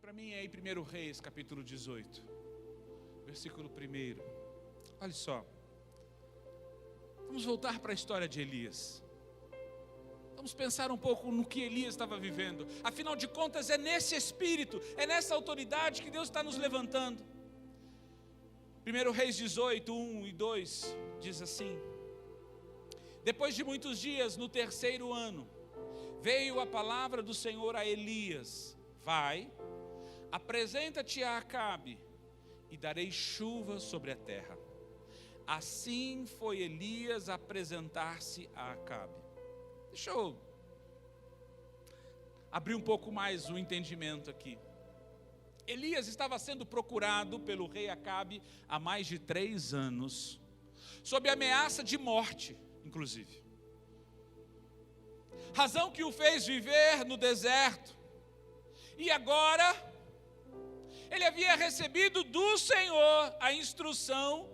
para mim aí 1 Reis, capítulo 18, versículo 1. Olha só. Vamos voltar para a história de Elias. Vamos pensar um pouco no que Elias estava vivendo. Afinal de contas, é nesse espírito, é nessa autoridade que Deus está nos levantando. 1 Reis 18, 1 e 2 diz assim: depois de muitos dias, no 3º ano, veio a palavra do Senhor a Elias: vai, apresenta-te a Acabe, e darei chuva sobre a terra. Assim foi Elias apresentar-se a Acabe. Deixa eu abrir um pouco mais o entendimento aqui. Elias estava sendo procurado pelo rei Acabe há mais de 3 anos, sob ameaça de morte, inclusive. Razão que o fez viver no deserto. E agora, ele havia recebido do Senhor a instrução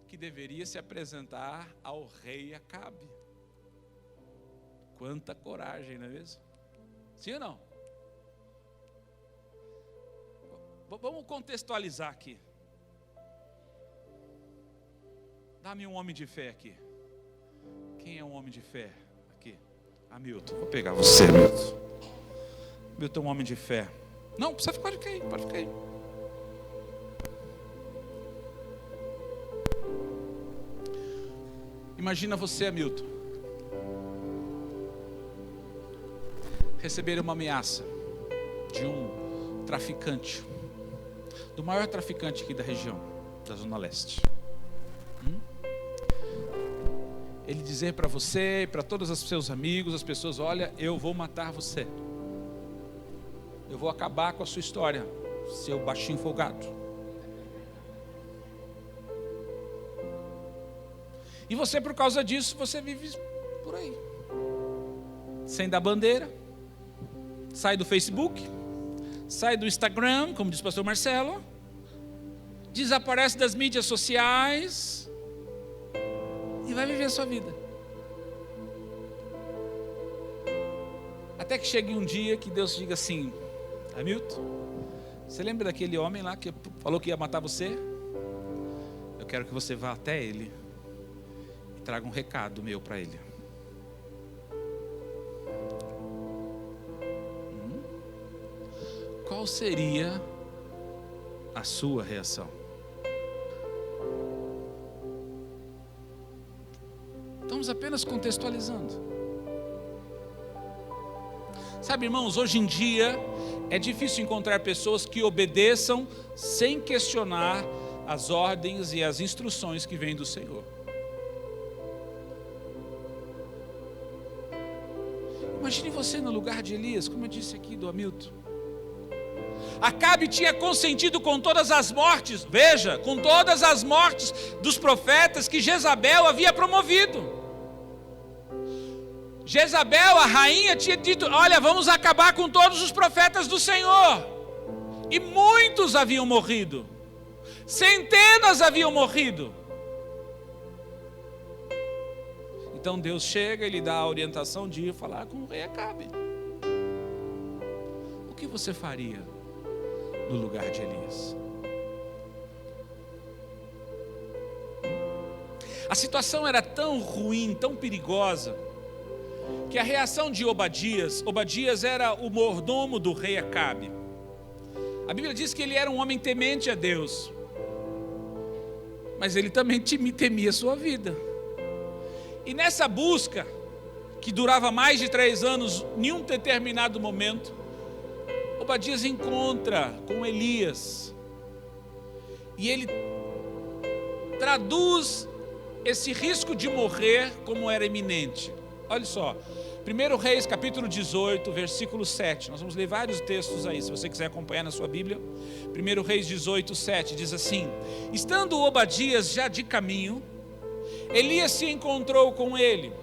que deveria se apresentar ao rei Acabe. Quanta coragem, não é mesmo? Sim ou não? Vamos contextualizar aqui. Dá-me um homem de fé aqui. Quem é um homem de fé aqui? Hamilton. Vou pegar você, Hamilton. Hamilton é um homem de fé. Não, precisa ficar de aí, pode ficar aí. Imagina você, Hamilton, receber uma ameaça de um traficante, do maior traficante aqui da região, da Zona Leste. Ele dizer para você e para todos os seus amigos, as pessoas: olha, eu vou matar você. Eu vou acabar com a sua história, seu baixinho folgado. E você, por causa disso, você vive por aí, sem dar bandeira, sai do Facebook, sai do Instagram, como diz o pastor Marcelo, desaparece das mídias sociais e vai viver a sua vida. Até que chegue um dia que Deus diga assim: Hamilton, você lembra daquele homem lá que falou que ia matar você? Eu quero que você vá até ele e traga um recado meu para ele. Qual seria a sua reação? Estamos apenas contextualizando. Sabe, irmãos, hoje em dia é difícil encontrar pessoas que obedeçam sem questionar as ordens e as instruções que vêm do Senhor. Imagine você no lugar de Elias, como eu disse aqui do Hamilton. Acabe tinha consentido com todas as mortes, veja, com todas as mortes dos profetas que Jezabel havia promovido. Jezabel, a rainha, tinha dito: olha, vamos acabar com todos os profetas do Senhor. E muitos haviam morrido. Centenas haviam morrido. Então Deus chega e lhe dá a orientação de ir falar com o rei Acabe. O que você faria no lugar de Elias? A situação era tão ruim, tão perigosa, que a reação de Obadias era o mordomo do rei Acabe. A Bíblia diz que ele era um homem temente a Deus, mas ele também temia a sua vida. E nessa busca, que durava mais de 3 anos, em um determinado momento, Obadias encontra com Elias, e ele traduz esse risco de morrer como era iminente. Olha só, 1 Reis capítulo 18, versículo 7, nós vamos ler vários textos aí, se você quiser acompanhar na sua Bíblia. 1 Reis 18, 7 diz assim: estando Obadias já de caminho, Elias se encontrou com ele.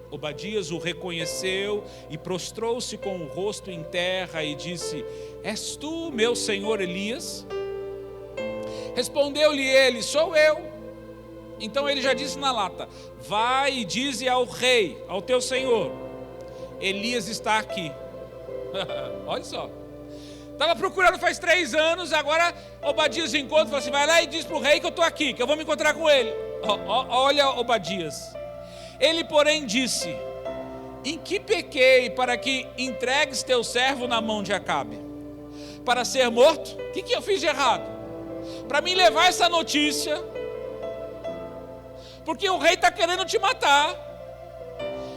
Obadias o reconheceu e prostrou-se com o rosto em terra e disse: és tu, meu senhor Elias? Respondeu-lhe ele: sou eu. Então ele já disse na lata: vai e dize ao rei, ao teu senhor, Elias está aqui. Olha só. Estava procurando faz 3 anos, agora Obadias encontra e fala assim, vai lá e diz para o rei que eu estou aqui, que eu vou me encontrar com ele. Olha Obadias. Ele, porém, disse, em que pequei para que entregues teu servo na mão de Acabe? Para ser morto? O que eu fiz de errado? Para me levar essa notícia, porque o rei está querendo te matar,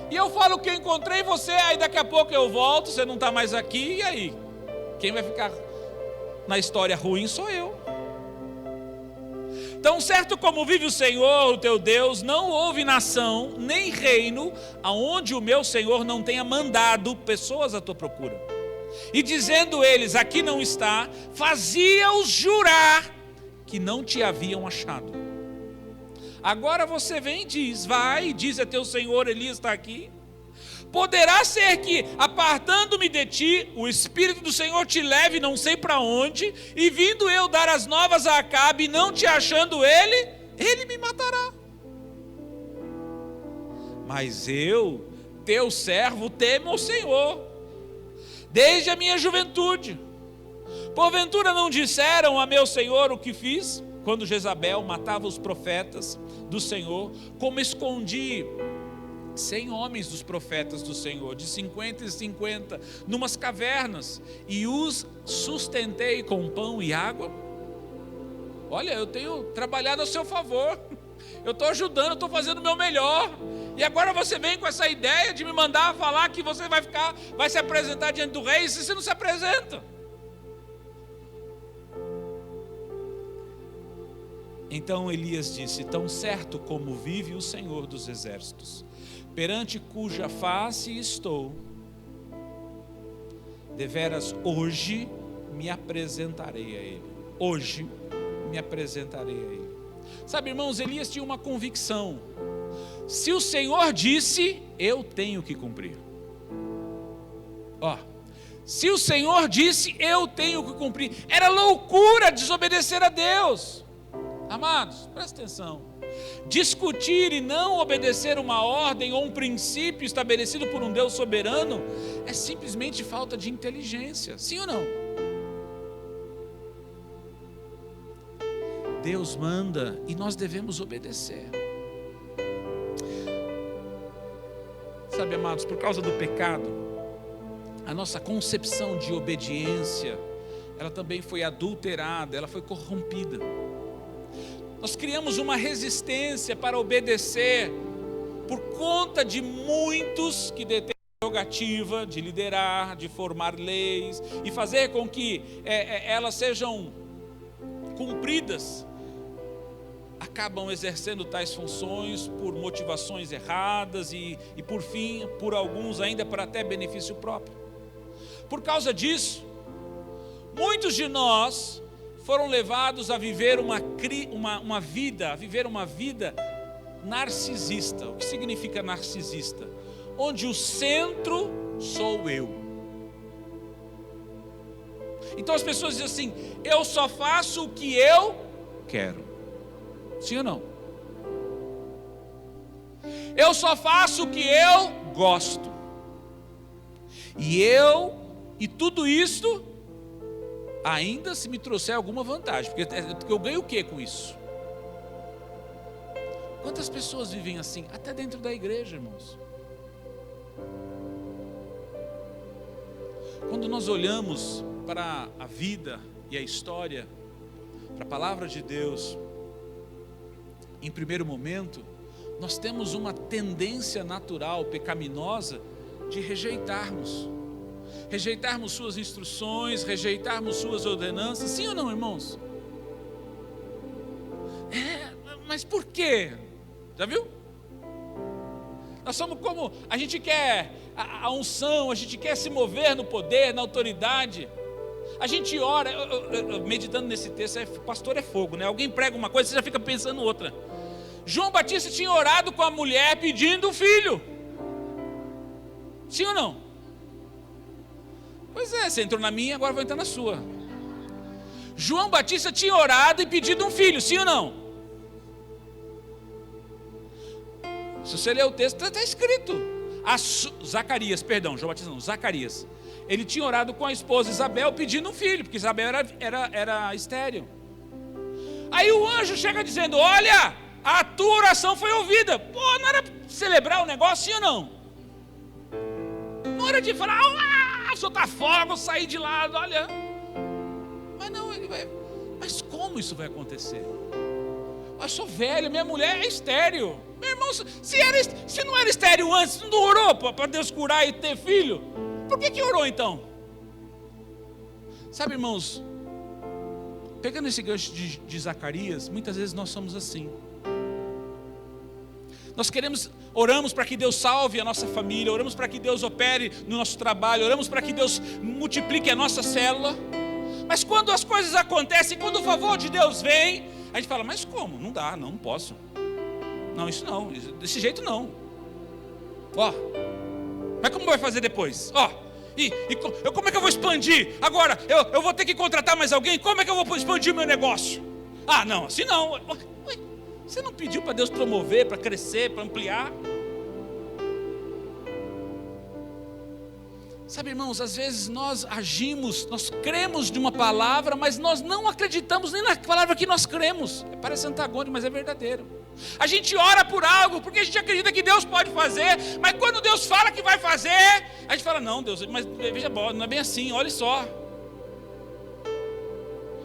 e eu falo que eu encontrei você, aí daqui a pouco eu volto, você não está mais aqui, e aí? Quem vai ficar na história ruim sou eu. Tão certo como vive o Senhor, o teu Deus, não houve nação, nem reino, aonde o meu Senhor não tenha mandado pessoas à tua procura. E dizendo eles, aqui não está, fazia-os jurar que não te haviam achado. Agora você vem e diz, vai e diz a teu Senhor, Elias está aqui. Poderá ser que, apartando-me de ti, o Espírito do Senhor te leve não sei para onde, e vindo eu dar as novas a Acabe, não te achando ele me matará. Mas eu, teu servo, temo ao Senhor, desde a minha juventude. Porventura não disseram a meu Senhor o que fiz, quando Jezabel matava os profetas do Senhor, como escondi 100 homens dos profetas do Senhor, de 50 em 50, numas cavernas, e os sustentei com pão e água? Olha, eu tenho trabalhado a seu favor, eu estou ajudando, eu estou fazendo o meu melhor, e agora você vem com essa ideia de me mandar falar que você vai se apresentar diante do rei, e você não se apresenta. Então Elias disse, tão certo como vive o Senhor dos exércitos, perante cuja face estou, deveras hoje me apresentarei a ele. Hoje me apresentarei a ele. Sabe, irmãos, Elias tinha uma convicção. Se o Senhor disse, eu tenho que cumprir. Se o Senhor disse, eu tenho que cumprir. Era loucura desobedecer a Deus. Amados, presta atenção. Discutir e não obedecer uma ordem ou um princípio estabelecido por um Deus soberano é simplesmente falta de inteligência, sim ou não? Deus manda e nós devemos obedecer. Sabe, amados, por causa do pecado, a nossa concepção de obediência, ela também foi adulterada, ela foi corrompida. Nós criamos uma resistência para obedecer por conta de muitos que detêm a prerrogativa de liderar, de formar leis e fazer com que elas sejam cumpridas. Acabam exercendo tais funções por motivações erradas e por fim, por alguns ainda para até benefício próprio. Por causa disso, muitos de nós foram levados a viver uma vida narcisista. O que significa narcisista? Onde o centro sou eu. Então as pessoas dizem assim, eu só faço o que eu quero. Sim ou não? Eu só faço o que eu gosto. E tudo isto ainda se me trouxer alguma vantagem, porque eu ganho o que com isso? Quantas pessoas vivem assim, até dentro da igreja, irmãos? Quando nós olhamos para a vida e a história, para a palavra de Deus, em primeiro momento, nós temos uma tendência natural, pecaminosa, de rejeitarmos suas instruções, rejeitarmos suas ordenanças, sim ou não, irmãos? Mas por quê? Já viu? Nós somos como, a gente quer a unção, a gente quer se mover no poder, na autoridade. A gente ora, meditando nesse texto, pastor é fogo, né? Alguém prega uma coisa, você já fica pensando outra. João Batista tinha orado com a mulher pedindo um filho. Sim ou não? Pois é, você entrou na minha, agora vou entrar na sua. João Batista tinha orado e pedido um filho, sim ou não? Se você ler o texto, está escrito. Zacarias. ele tinha orado com a esposa Isabel pedindo um filho, porque Isabel era estéril. Aí o anjo chega dizendo: olha, a tua oração foi ouvida. Pô, não era celebrar o negócio, sim ou não? Não era de falar: soltar fogo, sair de lado, olha. Mas não, ele vai. Mas como isso vai acontecer? Eu sou velho, minha mulher é estéril. Meu irmão, se não era estéril antes, não orou para Deus curar e ter filho? Por que orou então? Sabe, irmãos, pegando esse gancho de Zacarias, muitas vezes nós somos assim. Nós oramos para que Deus salve a nossa família, oramos para que Deus opere no nosso trabalho, oramos para que Deus multiplique a nossa célula. Mas quando as coisas acontecem, quando o favor de Deus vem, a gente fala: mas como? Não dá, não posso. Não, isso não, desse jeito não. Mas como vai fazer depois? Como é que eu vou expandir? Agora, eu vou ter que contratar mais alguém? Como é que eu vou expandir o meu negócio? Não, assim não. Você não pediu para Deus promover, para crescer, para ampliar? Sabe, irmãos, às vezes nós agimos, nós cremos de uma palavra, mas nós não acreditamos nem na palavra que nós cremos. Parece antagônico, mas é verdadeiro. A gente ora por algo, porque a gente acredita que Deus pode fazer, mas quando Deus fala que vai fazer, a gente fala: não, Deus, mas veja, não é bem assim, olha só.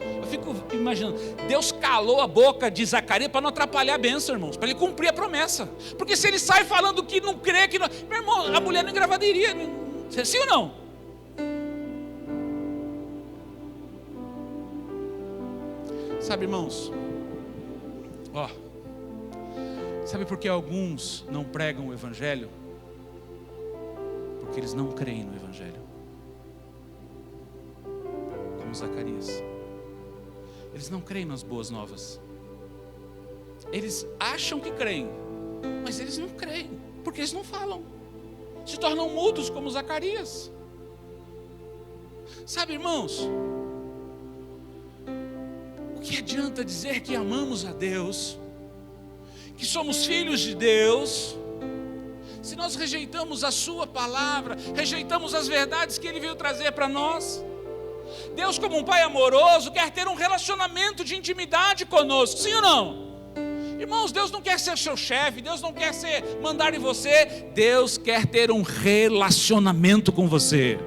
Eu fico imaginando, Deus calou a boca de Zacarias para não atrapalhar a bênção, irmãos, para ele cumprir a promessa. Porque se ele sai falando que não crê, que não... Meu irmão, a mulher não engravadaria. Sim ou não? Sabe, irmãos, sabe por que alguns não pregam o Evangelho? Porque eles não creem no Evangelho. Como Zacarias. Eles não creem nas boas novas. Eles acham que creem, mas eles não creem, porque eles não falam. Se tornam mudos como Zacarias. Sabe, irmãos, o que adianta dizer que amamos a Deus, que somos filhos de Deus, se nós rejeitamos a sua palavra, rejeitamos as verdades que Ele veio trazer para nós? Deus, como um pai amoroso, quer ter um relacionamento de intimidade conosco, sim ou não? Irmãos, Deus não quer ser seu chefe, Deus não quer mandar em você, Deus quer ter um relacionamento com você.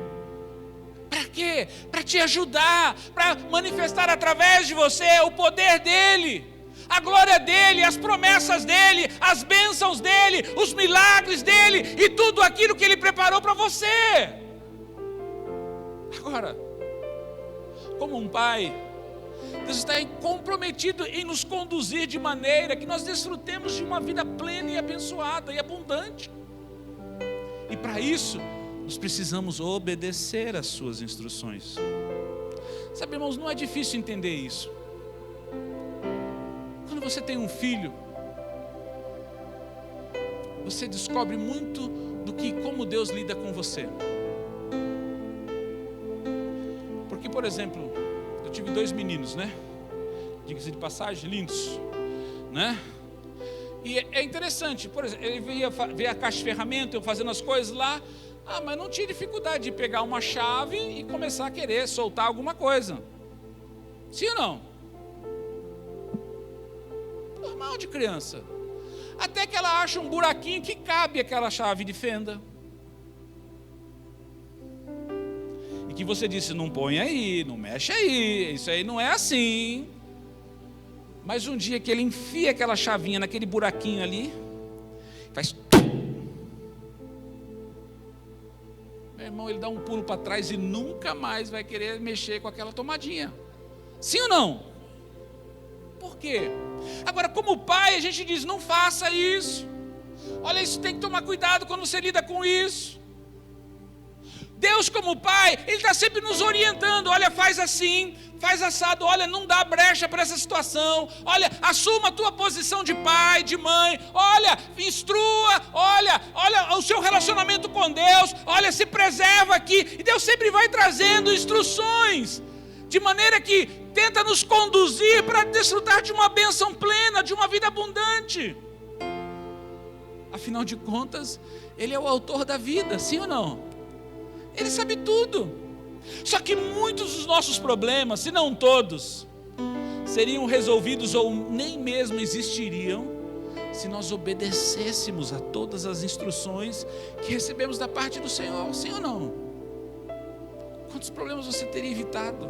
Para quê? Para te ajudar, para manifestar através de você o poder dEle, a glória dEle, as promessas dEle, as bênçãos dEle, os milagres dEle e tudo aquilo que Ele preparou para você. Agora, como um pai, Deus está comprometido em nos conduzir de maneira que nós desfrutemos de uma vida plena e abençoada e abundante. E para isso, nós precisamos obedecer às suas instruções. Sabe, irmãos, não é difícil entender isso. Quando você tem um filho, você descobre muito do que como Deus lida com você. Porque, por exemplo, eu tive 2 meninos, né? Diga-se de passagem, lindos, né? E é interessante, por exemplo, ele veio a caixa de ferramenta, eu fazendo as coisas lá. Mas não tinha dificuldade de pegar uma chave e começar a querer soltar alguma coisa. Sim ou não? Normal de criança. Até que ela acha um buraquinho que cabe aquela chave de fenda. E que você disse: não põe aí, não mexe aí, isso aí não é assim. Mas um dia que ele enfia aquela chavinha naquele buraquinho ali, faz... Meu irmão, ele dá um pulo para trás e nunca mais vai querer mexer com aquela tomadinha. Sim ou não? Por quê? Agora, como pai, a gente diz: não faça isso. Olha, isso tem que tomar cuidado quando você lida com isso. Deus, como pai, Ele está sempre nos orientando. Olha, faz assim, faz assado. Olha, não dá brecha para essa situação. Olha, assuma a tua posição de pai, de mãe. Olha, instrua. Olha o seu relacionamento com Deus. Olha, se preserva aqui. E Deus sempre vai trazendo instruções, de maneira que tenta nos conduzir para desfrutar de uma bênção plena, de uma vida abundante. Afinal de contas, Ele é o autor da vida, sim ou não? Ele sabe tudo. Só que muitos dos nossos problemas, se não todos, seriam resolvidos ou nem mesmo existiriam se nós obedecêssemos a todas as instruções que recebemos da parte do Senhor. Sim ou não? Quantos problemas você teria evitado?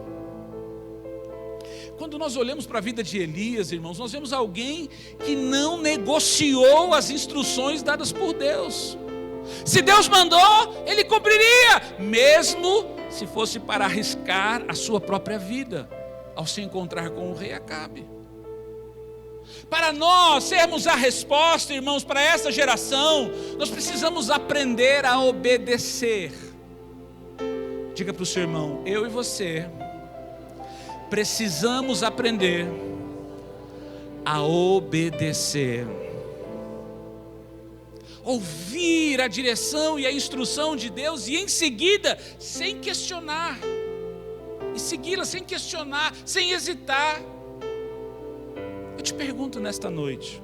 Quando nós olhamos para a vida de Elias, irmãos, nós vemos alguém que não negociou as instruções dadas por Deus. Se Deus mandou, ele cumpriria, mesmo se fosse para arriscar a sua própria vida, ao se encontrar com o rei Acabe. Para nós sermos a resposta, irmãos, para essa geração, nós precisamos aprender a obedecer. Diga para o seu irmão: eu e você precisamos aprender a obedecer. Ouvir a direção e a instrução de Deus e em seguida, sem questionar, e segui-la sem questionar, sem hesitar. Eu te pergunto nesta noite,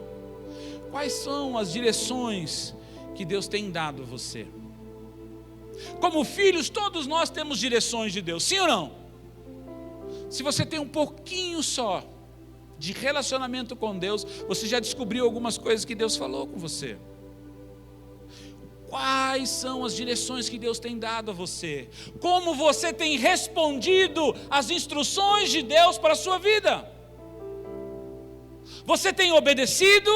quais são as direções que Deus tem dado a você? Como filhos, todos nós temos direções de Deus, sim ou não? Se você tem um pouquinho só de relacionamento com Deus, você já descobriu algumas coisas que Deus falou com você. Quais são as direções que Deus tem dado a você? Como você tem respondido às instruções de Deus para a sua vida? Você tem obedecido?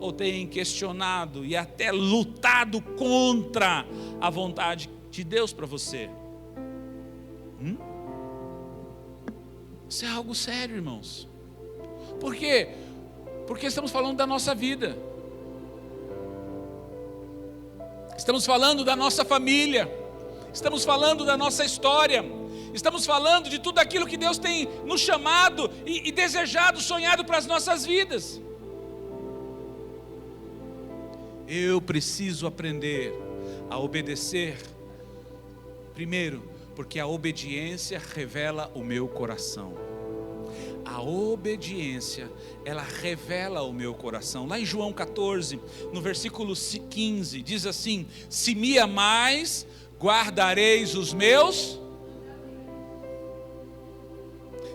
Ou tem questionado e até lutado contra a vontade de Deus para você? Isso é algo sério, irmãos. Por quê? Porque estamos falando da nossa vida. Estamos falando da nossa família, estamos falando da nossa história, estamos falando de tudo aquilo que Deus tem nos chamado e desejado, sonhado para as nossas vidas. Eu preciso aprender a obedecer, primeiro, porque a obediência revela o meu coração. A obediência, ela revela o meu coração. Lá em João 14, no versículo 15, diz assim: se me amais, guardareis os meus.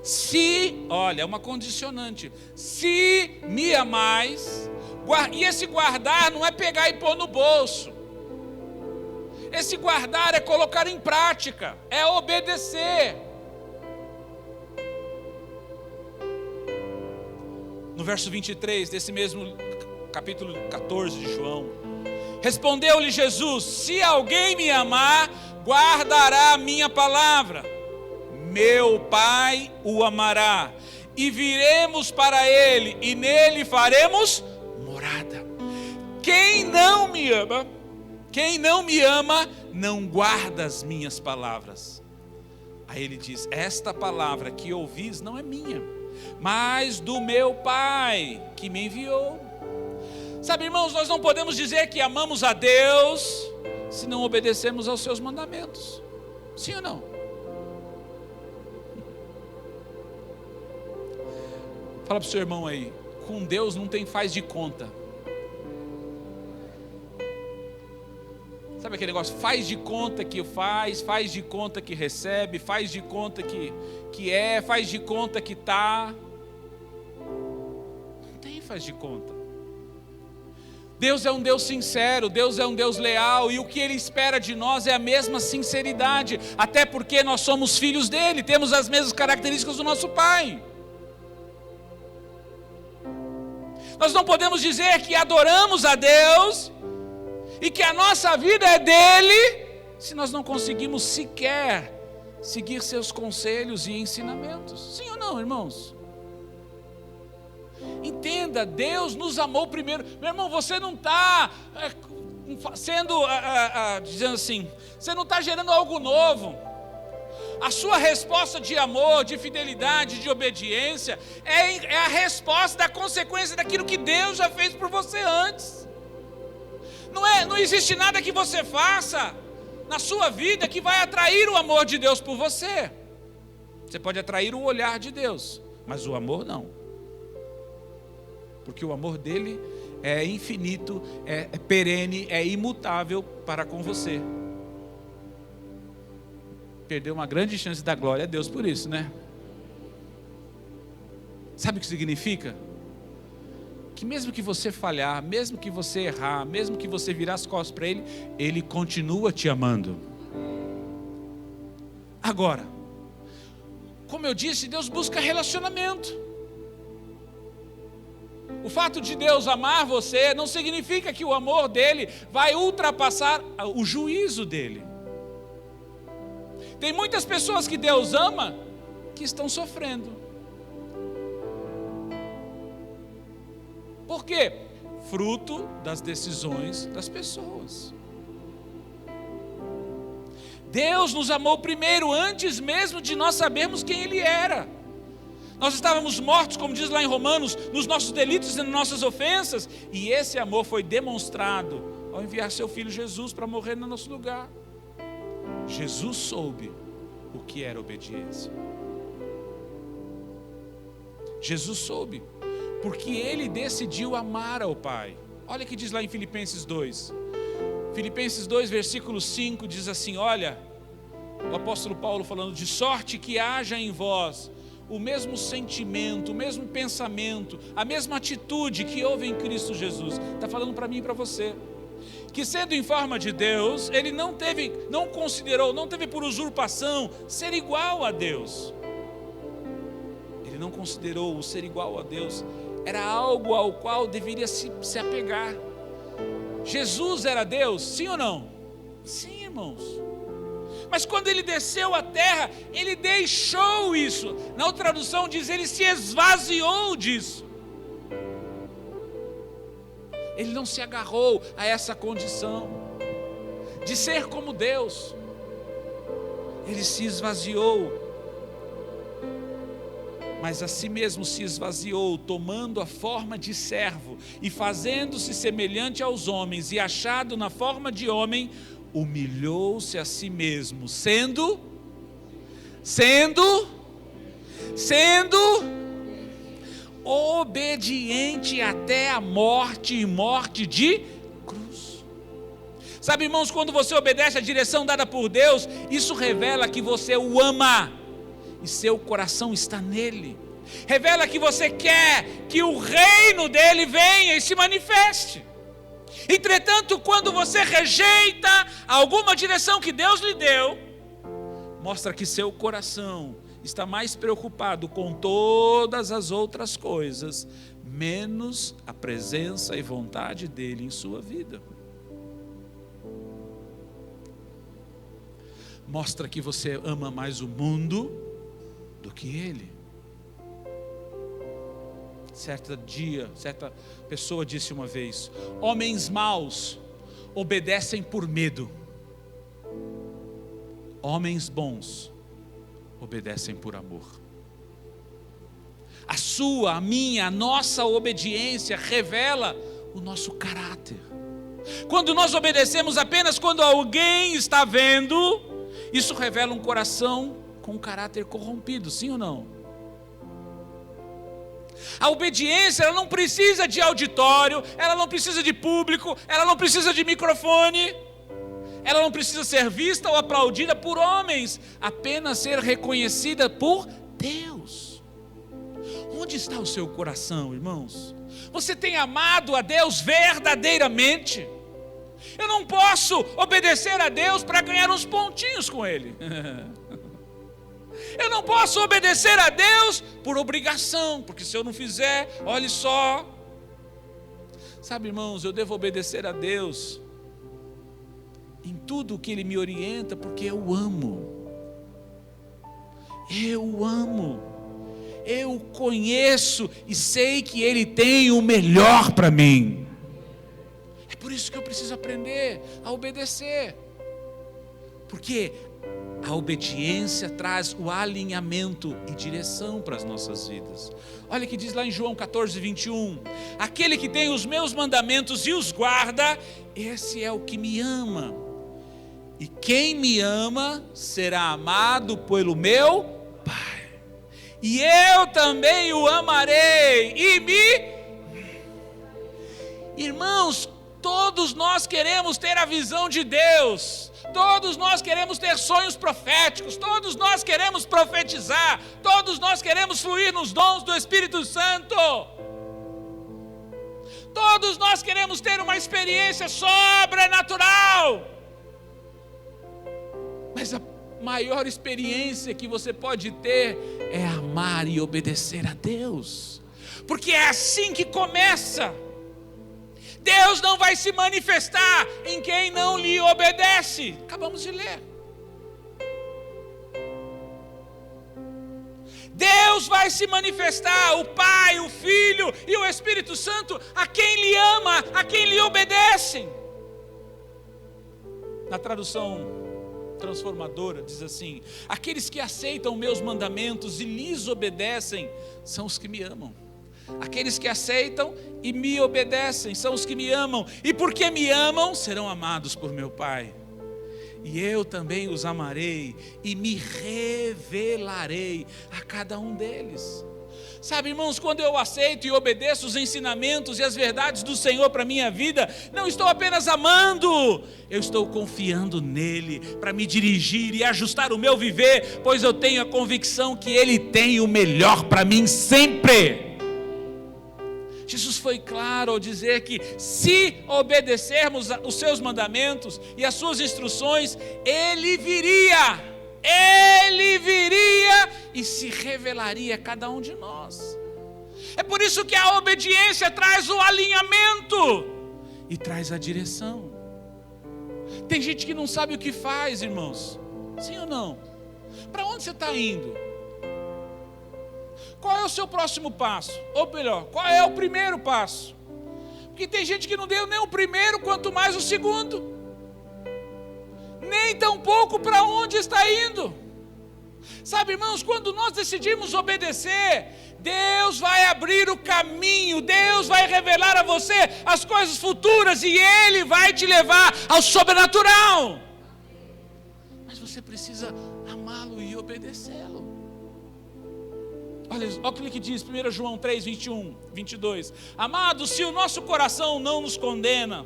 Se, olha, é uma condicionante. Se me amais, e esse guardar não é pegar e pôr no bolso. Esse guardar é colocar em prática, é obedecer. No verso 23 desse mesmo capítulo 14 de João, respondeu-lhe Jesus: se alguém me amar, guardará a minha palavra, meu Pai o amará, e viremos para ele, e nele faremos morada. Quem não me ama, não guarda as minhas palavras. Aí ele diz: esta palavra que ouvis não é minha, mas do meu Pai que me enviou. Sabe, irmãos, nós não podemos dizer que amamos a Deus se não obedecemos aos seus mandamentos. Sim ou não? Fala para o seu irmão aí: com Deus não tem faz de conta. Sabe aquele negócio? Faz de conta que faz de conta que recebe, faz de conta que é, faz de conta que está. Não tem faz de conta. Deus é um Deus sincero, Deus é um Deus leal, e o que Ele espera de nós é a mesma sinceridade, até porque nós somos filhos dEle, temos as mesmas características do nosso Pai. Nós não podemos dizer que adoramos a Deus e que a nossa vida é dele, se nós não conseguimos sequer seguir seus conselhos e ensinamentos. Sim ou não, irmãos? Entenda, Deus nos amou primeiro. Meu irmão, você não está dizendo assim, você não está gerando algo novo. A sua resposta de amor, de fidelidade, de obediência é a resposta da consequência daquilo que Deus já fez por você antes. Não existe nada que você faça na sua vida que vai atrair o amor de Deus por você. Você pode atrair o olhar de Deus, mas o amor não. Porque o amor dele é infinito, é perene, é imutável para com você. perdeu uma grande chance de dar glória a Deus por isso, né? Sabe o que significa? Que mesmo que você falhar, mesmo que você errar, mesmo que você virar as costas para Ele, Ele continua te amando. Agora, como eu disse, Deus busca relacionamento. O fato de Deus amar você não significa que o amor dele vai ultrapassar o juízo dele. Tem muitas pessoas que Deus ama que estão sofrendo. Por quê? Fruto das decisões das pessoas. Deus nos amou primeiro, antes mesmo de nós sabermos quem Ele era. Nós estávamos mortos, como diz lá em Romanos, nos nossos delitos e nas nossas ofensas, e esse amor foi demonstrado ao enviar seu Filho Jesus para morrer no nosso lugar. Jesus soube o que era obediência. Jesus soube, porque Ele decidiu amar ao Pai. Olha o que diz lá em Filipenses 2. Filipenses 2, versículo 5, diz assim, olha, o apóstolo Paulo falando, de sorte que haja em vós o mesmo sentimento, o mesmo pensamento, a mesma atitude que houve em Cristo Jesus. Está falando para mim e para você. Que sendo em forma de Deus, Ele não teve por usurpação ser igual a Deus. Ele não considerou o ser igual a Deus, era algo ao qual deveria se apegar. Jesus era Deus, sim ou não? Sim, irmãos. Mas quando Ele desceu à terra, Ele deixou isso. Na outra tradução diz, Ele se esvaziou disso. Ele não se agarrou a essa condição de ser como Deus. Ele se esvaziou, mas a si mesmo se esvaziou, tomando a forma de servo e fazendo-se semelhante aos homens, e achado na forma de homem, humilhou-se a si mesmo, sendo obediente até a morte, e morte de cruz. Sabe, irmãos, quando você obedece à direção dada por Deus, isso revela que você o ama e seu coração está nele. Revela que você quer que o reino dele venha e se manifeste. Entretanto, quando você rejeita alguma direção que Deus lhe deu, mostra que seu coração está mais preocupado com todas as outras coisas, menos a presença e vontade dele em sua vida. Mostra que você ama mais o mundo do que ele. Certa pessoa disse uma vez: homens maus obedecem por medo, homens bons obedecem por amor. A sua, a minha, a nossa obediência revela o nosso caráter. Quando nós obedecemos apenas quando alguém está vendo, isso revela um coração com um caráter corrompido, sim ou não? A obediência, ela não precisa de auditório, ela não precisa de público, ela não precisa de microfone, ela não precisa ser vista ou aplaudida por homens, apenas ser reconhecida por Deus. Onde está o seu coração, irmãos? Você tem amado a Deus verdadeiramente? Eu não posso obedecer a Deus para ganhar uns pontinhos com Ele. Eu não posso obedecer a Deus por obrigação, porque se eu não fizer, olhe só. Sabe, irmãos, eu devo obedecer a Deus em tudo o que Ele me orienta, porque eu amo. Eu amo. Eu conheço e sei que Ele tem o melhor para mim. É por isso que eu preciso aprender a obedecer. Porque a obediência traz o alinhamento e direção para as nossas vidas. Olha o que diz lá em João 14, 21. Aquele que tem os meus mandamentos e os guarda, esse é o que me ama. E quem me ama será amado pelo meu Pai. E eu também o amarei e Irmãos, todos nós queremos ter a visão de Deus. Todos nós queremos ter sonhos proféticos, todos nós queremos profetizar, todos nós queremos fluir nos dons do Espírito Santo. Todos nós queremos ter uma experiência sobrenatural. Mas a maior experiência que você pode ter é amar e obedecer a Deus. Porque é assim que começa. Deus não vai se manifestar em quem não lhe obedece. Acabamos de ler. Deus vai se manifestar, o Pai, o Filho e o Espírito Santo, a quem lhe ama, a quem lhe obedece. Na tradução transformadora diz assim: aqueles que aceitam meus mandamentos e lhes obedecem são os que me amam. Aqueles que aceitam e me obedecem são os que me amam, e porque me amam serão amados por meu Pai. E eu também os amarei e me revelarei a cada um deles. Sabe, irmãos, quando eu aceito e obedeço os ensinamentos e as verdades do Senhor para a minha vida, não estou apenas amando, eu estou confiando nele para me dirigir e ajustar o meu viver, pois eu tenho a convicção que Ele tem o melhor para mim sempre. Jesus foi claro ao dizer que se obedecermos os seus mandamentos e as suas instruções, Ele viria e se revelaria a cada um de nós. É por isso que a obediência traz o alinhamento e traz a direção. Tem gente que não sabe o que faz, irmãos. Sim ou não? Para onde você está indo? Qual é o seu próximo passo? Ou melhor, qual é o primeiro passo? Porque tem gente que não deu nem o primeiro, quanto mais o segundo. Nem tampouco para onde está indo. Sabe, irmãos, quando nós decidimos obedecer, Deus vai abrir o caminho, Deus vai revelar a você as coisas futuras e Ele vai te levar ao sobrenatural. Mas você precisa amá-lo e obedecê-lo. Olha o que diz 1 João 3, 21, 22. Amados, se o nosso coração não nos condena,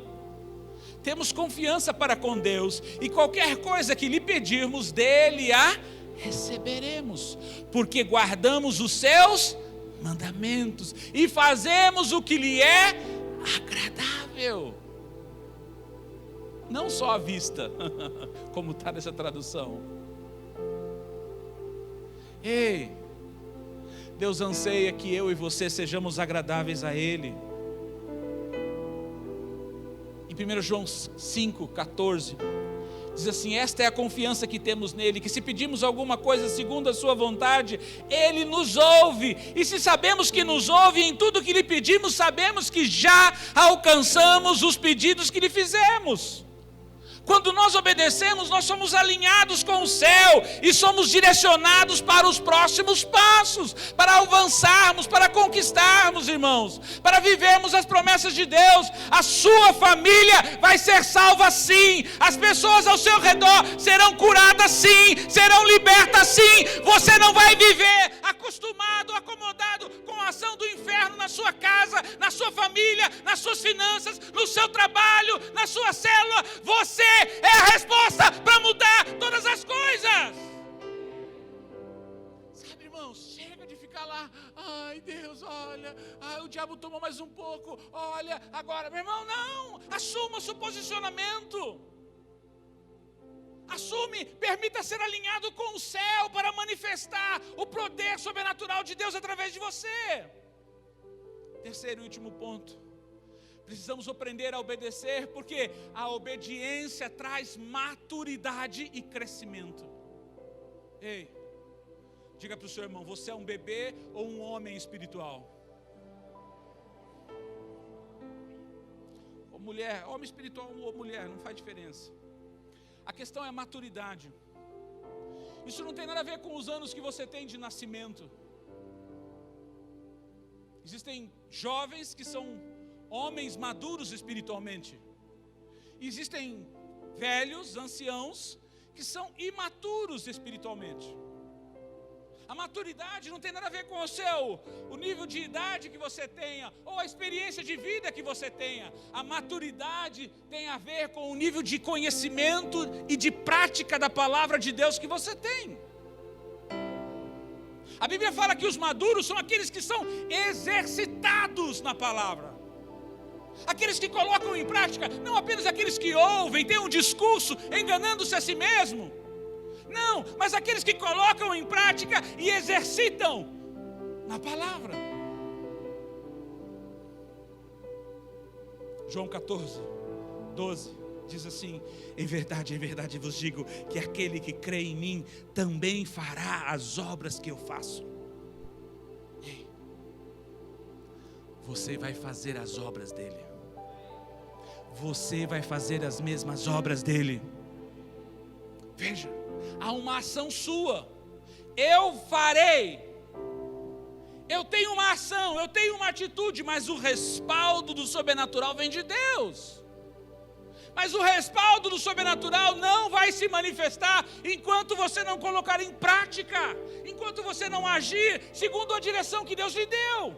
temos confiança para com Deus, e qualquer coisa que lhe pedirmos dele a receberemos, porque guardamos os seus mandamentos e fazemos o que lhe é agradável. Não só à vista, como está nessa tradução. Ei, Deus anseia que eu e você sejamos agradáveis a Ele. Em 1 João 5, 14, diz assim: esta é a confiança que temos nele, que se pedimos alguma coisa segundo a sua vontade, Ele nos ouve. E se sabemos que nos ouve em tudo que lhe pedimos, sabemos que já alcançamos os pedidos que lhe fizemos. Quando nós obedecemos, nós somos alinhados com o céu e somos direcionados para os próximos passos, para avançarmos, para conquistarmos, irmãos, para vivermos as promessas de Deus. A sua família vai ser salva sim, as pessoas ao seu redor serão curadas sim, serão libertas sim. Você não vai viver acostumado, acomodado com a ação do inferno na sua casa, na sua família, nas suas finanças, no seu trabalho, na sua célula. Você é a resposta para mudar todas as coisas. Sabe, irmãos, chega de ficar lá, ai Deus, olha, o diabo tomou mais um pouco, olha, agora, meu irmão, não, assuma o seu posicionamento. Assume, permita ser alinhado com o céu para manifestar o poder sobrenatural de Deus através de você. Terceiro e último ponto: precisamos aprender a obedecer, porque a obediência traz maturidade e crescimento. Ei, diga para o seu irmão: você é um bebê ou um homem espiritual? Ou mulher, homem espiritual ou mulher, não faz diferença. A questão é a maturidade. Isso não tem nada a ver com os anos que você tem de nascimento. Existem jovens que são homens maduros espiritualmente. Existem velhos, anciãos, que são imaturos espiritualmente. A maturidade não tem nada a ver com o nível de idade que você tenha, ou a experiência de vida que você tenha. A maturidade tem a ver com o nível de conhecimento e de prática da palavra de Deus que você tem. A Bíblia fala que os maduros são aqueles que são exercitados na palavra. Aqueles que colocam em prática, não apenas aqueles que ouvem, têm um discurso enganando-se a si mesmo. Não, mas aqueles que colocam em prática e exercitam na palavra. João 14, 12 diz assim: em verdade vos digo que aquele que crê em mim também fará as obras que eu faço. Ei, você vai fazer as obras dele. Você vai fazer as mesmas obras dele. Veja, há uma ação sua. Eu farei. Eu tenho uma ação, eu tenho uma atitude, mas o respaldo do sobrenatural vem de Deus. Mas o respaldo do sobrenatural não vai se manifestar enquanto você não colocar em prática, enquanto você não agir segundo a direção que Deus lhe deu.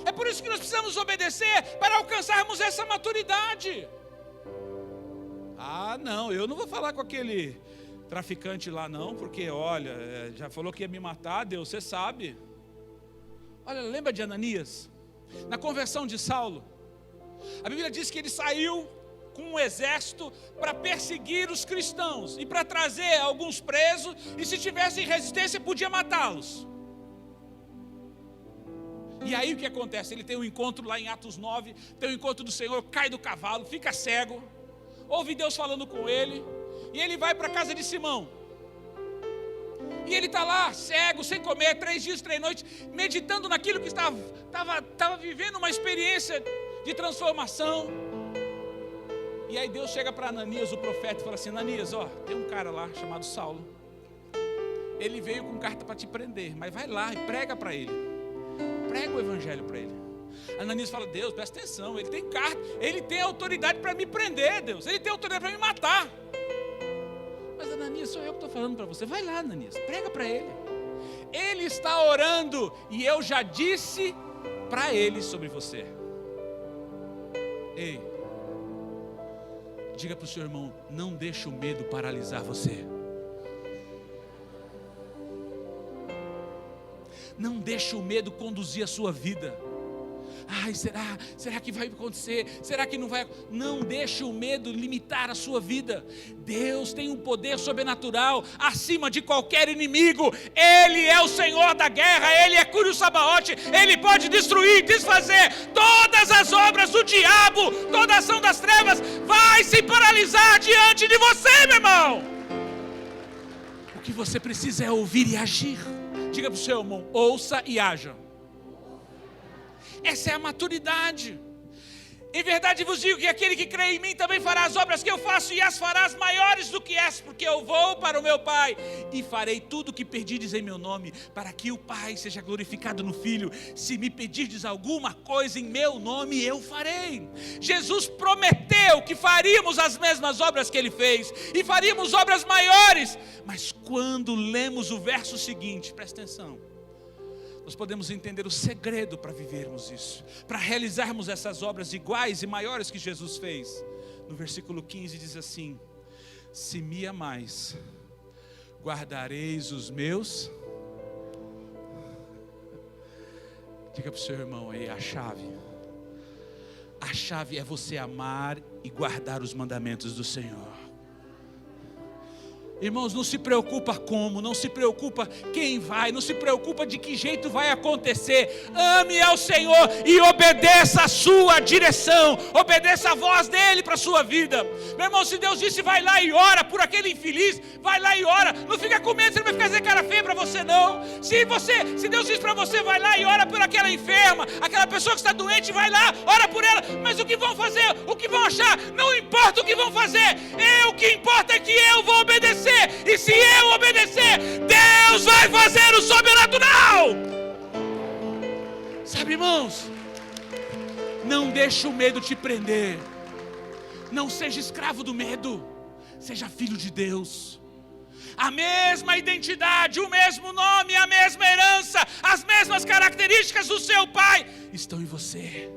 É por isso que nós precisamos obedecer para alcançarmos essa maturidade. Ah, não, eu não vou falar com aquele traficante lá não, porque olha, já falou que ia me matar, Deus, você sabe. Olha, lembra de Ananias? Na conversão de Saulo, a Bíblia diz que ele saiu com um exército para perseguir os cristãos e para trazer alguns presos, e se tivessem resistência podia matá-los. E aí o que acontece? Ele tem um encontro lá em Atos 9, tem um encontro do Senhor, cai do cavalo, fica cego, ouve Deus falando com ele, e ele vai para a casa de Simão. E ele está lá, cego, sem comer, 3 dias, 3 noites, meditando naquilo que estava vivendo uma experiência de transformação. E aí Deus chega para Ananias, o profeta, e fala assim: Ananias, ó, tem um cara lá chamado Saulo. Ele veio com carta para te prender, mas vai lá e prega para ele. Prega o evangelho para ele. Ananias fala: Deus, presta atenção, ele tem carta, ele tem autoridade para me prender, Deus, ele tem autoridade para me matar. Mas Ananias, sou eu que estou falando para você. Vai lá, Ananias, prega para ele. Ele está orando e eu já disse para ele sobre você. Ei, diga para o seu irmão: não deixe o medo paralisar você. Não deixe o medo conduzir a sua vida. Ai, será que vai acontecer? Será que não vai? Não deixe o medo limitar a sua vida. Deus tem um poder sobrenatural acima de qualquer inimigo. Ele é o Senhor da guerra, Ele é Cúrio Sabaote. Ele pode destruir, desfazer todas as obras do diabo. Toda a ação das trevas vai se paralisar diante de você, meu irmão. O que você precisa é ouvir e agir. Diga para o seu irmão: ouça e haja. Essa é a maturidade. Em verdade vos digo que aquele que crê em mim também fará as obras que eu faço, e as farás maiores do que essas, porque eu vou para o meu Pai e farei tudo o que pedirdes em meu nome, para que o Pai seja glorificado no Filho. Se me pedirdes alguma coisa em meu nome, eu farei. Jesus prometeu que faríamos as mesmas obras que Ele fez, e faríamos obras maiores. Mas quando lemos o verso seguinte, presta atenção, nós podemos entender o segredo para vivermos isso, para realizarmos essas obras iguais e maiores que Jesus fez. No versículo 15 diz assim: se me amais, guardareis os meus. Diga para o seu irmão aí a chave. A chave é você amar e guardar os mandamentos do Senhor. Irmãos, não se preocupa como, não se preocupa quem vai, não se preocupa de que jeito vai acontecer. Ame ao Senhor e obedeça a sua direção, obedeça a voz dEle para a sua vida. Meu irmão, se Deus disse vai lá e ora por aquele infeliz, vai lá e ora. Não fica com medo, você não vai ficar fazendo cara feia para você não. Se Deus diz para você vai lá e ora por aquela enferma, aquela pessoa que está doente, vai lá, ora por ela. Mas o que vão fazer, o que vão achar, não importa o que vão fazer. O que importa é que eu vou obedecer. E se eu obedecer, Deus vai fazer o sobrenatural. Sabe, irmãos, não deixe o medo te prender. Não seja escravo do medo, seja filho de Deus. a mesma identidade, o mesmo nome, a mesma herança, as mesmas características do seu Pai estão em você.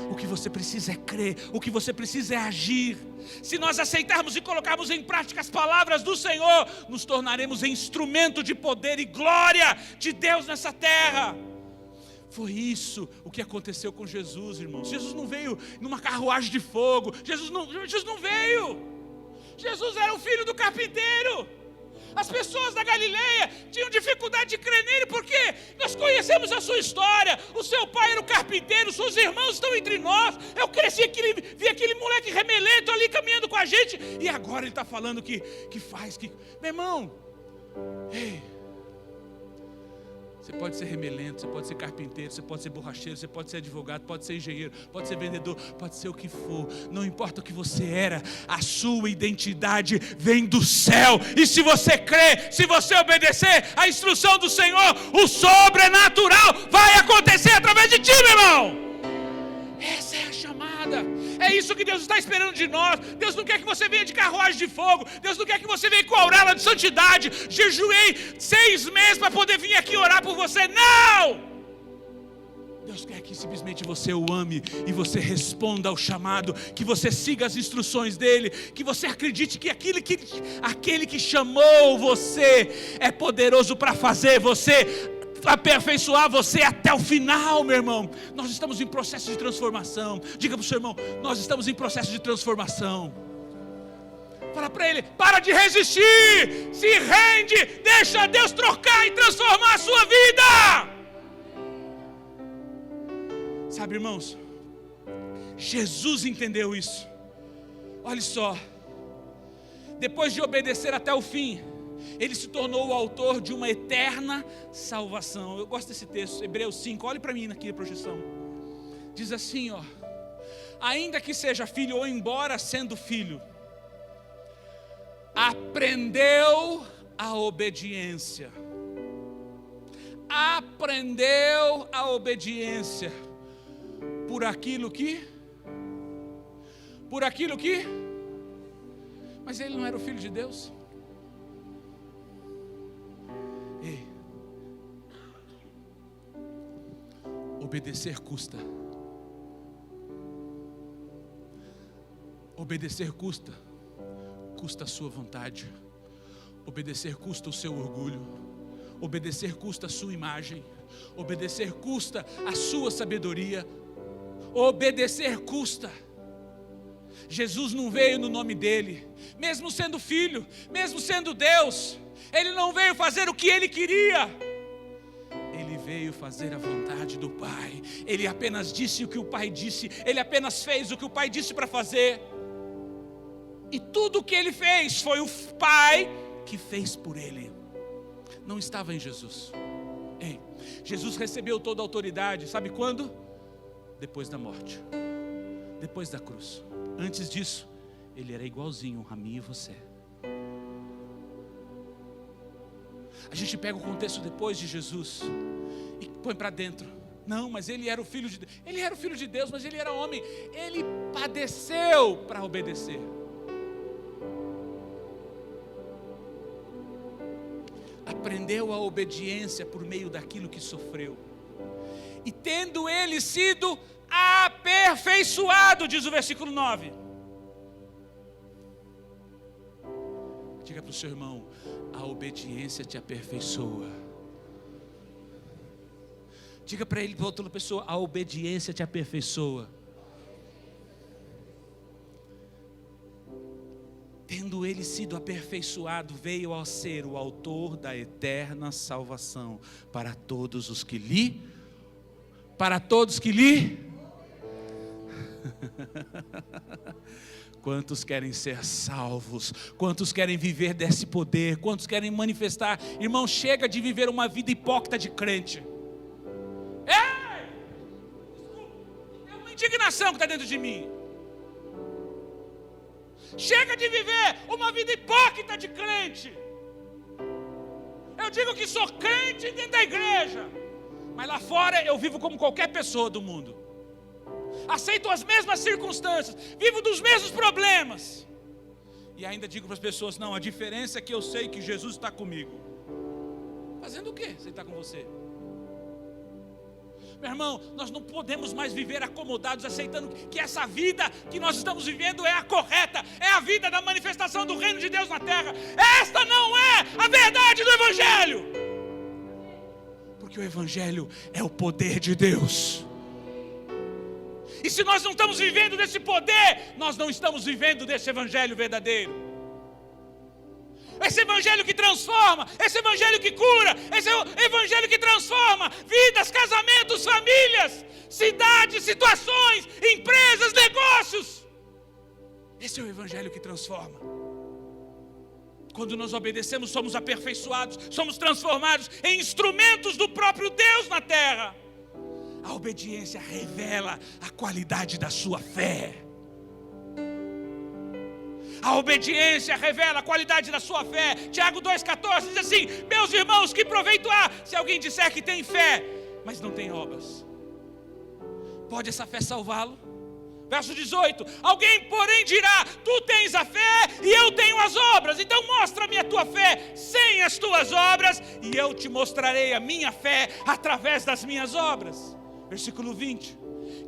O que você precisa é crer, o que você precisa é agir. Se nós aceitarmos e colocarmos em prática as palavras do Senhor, nos tornaremos instrumento de poder e glória de Deus nessa terra. Foi isso o que aconteceu com Jesus, irmãos. Jesus não veio numa carruagem de fogo. Jesus não veio. Jesus era o filho do carpinteiro. As pessoas da Galileia tinham dificuldade de crer nele, porque nós conhecemos a sua história. O seu pai era o carpinteiro, seus irmãos estão entre nós. Eu cresci vi aquele moleque remelento ali caminhando com a gente, e agora ele está falando que faz. Meu irmão, ei, você pode ser remelento, você pode ser carpinteiro, você pode ser borracheiro, você pode ser advogado, pode ser engenheiro, pode ser vendedor, pode ser o que for. Não importa o que você era, a sua identidade vem do céu. E se você crer, se você obedecer à instrução do Senhor, o sobrenatural vai acontecer através de ti, meu irmão. Essa é a chamada. É isso que Deus está esperando de nós. Deus não quer que você venha de carruagem de fogo. Deus não quer que você venha com a auréola de santidade. Jejuei 6 meses para poder vir aqui orar por você. Não! Deus quer que simplesmente você o ame e você responda ao chamado, que você siga as instruções dele, que você acredite que aquele que chamou você é poderoso para fazer você aperfeiçoar você até o final, meu irmão. Nós estamos em processo de transformação. Diga para o seu irmão, nós estamos em processo de transformação. Fala para ele, para de resistir, se rende, deixa Deus trocar e transformar a sua vida. Sabe, irmãos, Jesus entendeu isso. Olha só, depois de obedecer até o fim, ele se tornou o autor de uma eterna salvação. Eu gosto desse texto, Hebreus 5, olhe para mim aqui na projeção. Diz assim, ó: ainda que seja filho, ou embora sendo filho, aprendeu a obediência. Aprendeu a obediência por aquilo que? Mas ele não era o filho de Deus? Ei, obedecer custa. Obedecer custa a sua vontade. Obedecer custa o seu orgulho. Obedecer custa a sua imagem. Obedecer custa a sua sabedoria. Obedecer custa. Jesus não veio no nome dele, mesmo sendo filho, mesmo sendo Deus. Ele não veio fazer o que ele queria. Ele veio fazer a vontade do Pai. Ele apenas disse o que o Pai disse. Ele apenas fez o que o Pai disse para fazer. E tudo o que ele fez foi o Pai que fez por ele. Não estava em Jesus. Ei, Jesus recebeu toda a autoridade, sabe quando? Depois da morte, depois da cruz. Antes disso, ele era igualzinho a mim e você. A gente pega o contexto depois de Jesus e põe para dentro. Não, mas ele era o filho de Deus. Ele era o filho de Deus, mas ele era homem. Ele padeceu para obedecer. Aprendeu a obediência por meio daquilo que sofreu. E tendo ele sido aperfeiçoado, diz o versículo 9. Diga para o seu irmão, a obediência te aperfeiçoa. Diga para ele, para outra pessoa, a obediência te aperfeiçoa. Tendo ele sido aperfeiçoado, veio a ser o autor da eterna salvação para todos os que lhe. Quantos querem ser salvos? Quantos querem viver desse poder? Quantos querem manifestar? Irmão, chega de viver uma vida hipócrita de crente. Ei! É uma indignação que está dentro de mim. Chega de viver uma vida hipócrita de crente. Eu digo que sou crente dentro da igreja, mas lá fora eu vivo como qualquer pessoa do mundo. Aceito as mesmas circunstâncias, vivo dos mesmos problemas. E ainda digo para as pessoas: não, a diferença é que eu sei que Jesus está comigo. Fazendo o quê se Ele está com você? Meu irmão, nós não podemos mais viver acomodados, aceitando que essa vida que nós estamos vivendo é a correta, é a vida da manifestação do reino de Deus na terra. Esta não é a verdade do Evangelho, porque o Evangelho é o poder de Deus. E se nós não estamos vivendo desse poder, nós não estamos vivendo desse Evangelho verdadeiro. Esse Evangelho que transforma, esse Evangelho que cura, esse Evangelho que transforma vidas, casamentos, famílias, cidades, situações, empresas, negócios. Esse é o Evangelho que transforma. Quando nós obedecemos, somos aperfeiçoados, somos transformados em instrumentos do próprio Deus na terra. A obediência revela a qualidade da sua fé. A obediência revela a qualidade da sua fé. Tiago 2,14 diz assim: meus irmãos, que proveito há se alguém disser que tem fé, mas não tem obras? Pode essa fé salvá-lo? Verso 18: alguém porém dirá: tu tens a fé e eu tenho as obras. Então mostra-me a tua fé sem as tuas obras, e eu te mostrarei a minha fé através das minhas obras. Versículo 20: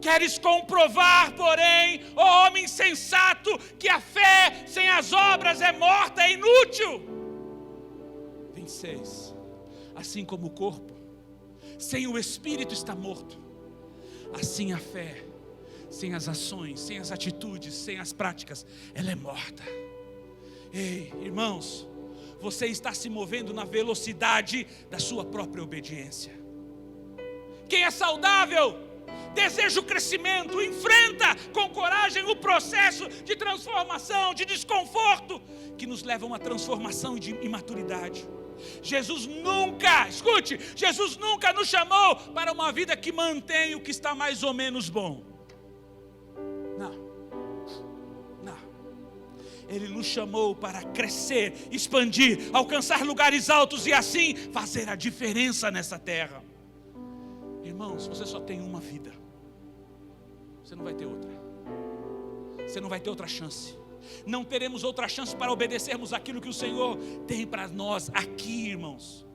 queres comprovar, porém, ó homem insensato, que a fé sem as obras é morta, é inútil. 26: assim como o corpo sem o espírito está morto, assim a fé sem as ações, sem as atitudes, sem as práticas, ela é morta. Ei, irmãos, você está se movendo na velocidade da sua própria obediência. Quem é saudável deseja o crescimento, enfrenta com coragem o processo de transformação, de desconforto, que nos leva a uma transformação e maturidade. Jesus nunca, escute, Jesus nunca nos chamou para uma vida que mantém o que está mais ou menos bom. Não. Ele nos chamou para crescer, expandir, alcançar lugares altos e assim fazer a diferença nessa terra. Irmãos, você só tem uma vida. Você não vai ter outra. Você não vai ter outra chance. Não teremos outra chance para obedecermos aquilo que o Senhor tem para nós aqui, irmãos.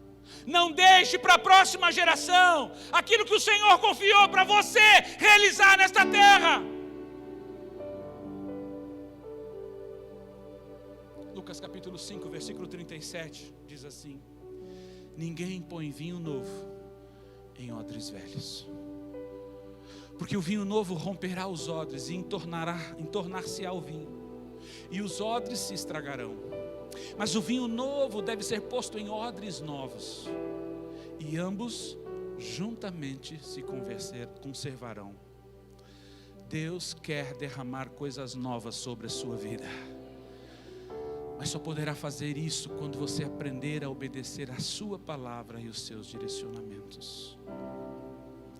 Não deixe para a próxima geração aquilo que o Senhor confiou para você realizar nesta terra. Lucas capítulo 5, versículo 37 diz assim: ninguém põe vinho novo em odres velhos, porque o vinho novo romperá os odres e entornar-se-á o vinho, e os odres se estragarão. Mas o vinho novo deve ser posto em odres novos, e ambos juntamente se conservarão. Deus quer derramar coisas novas sobre a sua vida, mas só poderá fazer isso quando você aprender a obedecer a sua palavra e os seus direcionamentos.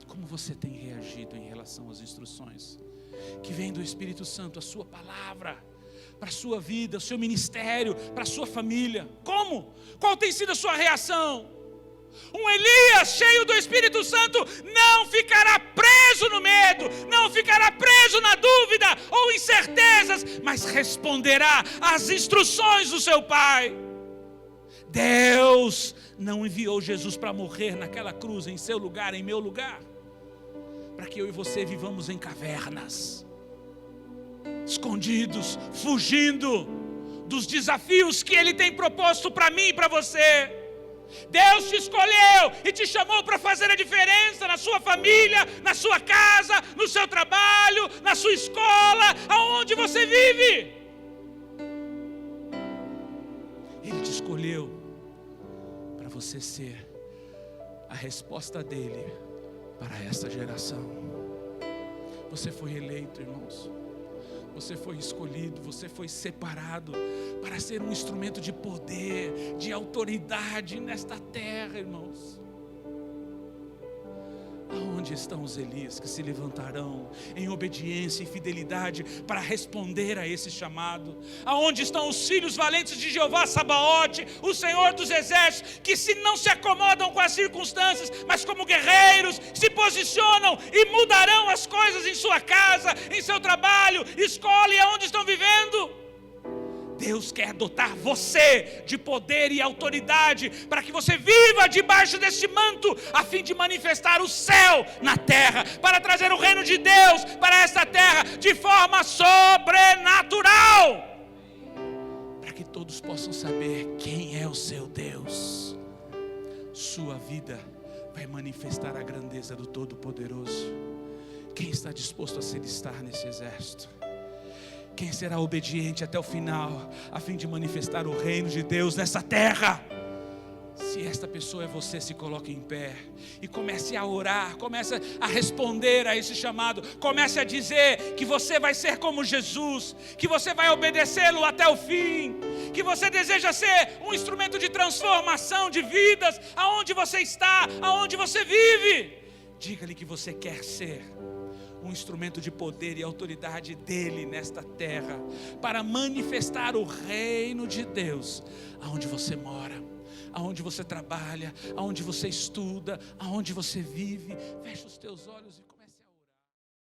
Como você tem reagido em relação às instruções que vêm do Espírito Santo, a sua palavra, para a sua vida, o seu ministério, para a sua família? Como? Qual tem sido a sua reação? Um Elias cheio do Espírito Santo não ficará preso no medo, não ficará preso na dúvida ou incertezas, mas responderá às instruções do seu Pai. Deus não enviou Jesus para morrer naquela cruz em seu lugar, em meu lugar, para que eu e você vivamos em cavernas, escondidos, fugindo dos desafios que Ele tem proposto para mim e para você. Deus te escolheu e te chamou para fazer a diferença na sua família, na sua casa, no seu trabalho, na sua escola, aonde você vive. Ele te escolheu para você ser a resposta dele para esta geração. Você foi eleito, irmãos. Você foi escolhido, você foi separado para ser um instrumento de poder, de autoridade nesta terra, irmãos. Aonde estão os Elias que se levantarão em obediência e fidelidade para responder a esse chamado? Aonde estão os filhos valentes de Jeová Sabaote, o Senhor dos Exércitos, que não se acomodam com as circunstâncias, mas como guerreiros se posicionam e mudarão as coisas em sua casa, em seu trabalho, escola e aonde estão vivendo? Deus quer dotar você de poder e autoridade para que você viva debaixo deste manto, a fim de manifestar o céu na terra, para trazer o reino de Deus para esta terra de forma sobrenatural, para que todos possam saber quem é o seu Deus. Sua vida vai manifestar a grandeza do Todo-Poderoso. Quem está disposto a se alistar nesse exército? Quem será obediente até o final, a fim de manifestar o reino de Deus nessa terra? Se esta pessoa é você, se coloque em pé e comece a orar, comece a responder a esse chamado, comece a dizer que você vai ser como Jesus, que você vai obedecê-lo até o fim, que você deseja ser um instrumento de transformação de vidas, aonde você está, aonde você vive. Diga-lhe que você quer ser um instrumento de poder e autoridade dele nesta terra, para manifestar o reino de Deus aonde você mora, aonde você trabalha, aonde você estuda, aonde você vive. Feche os teus olhos e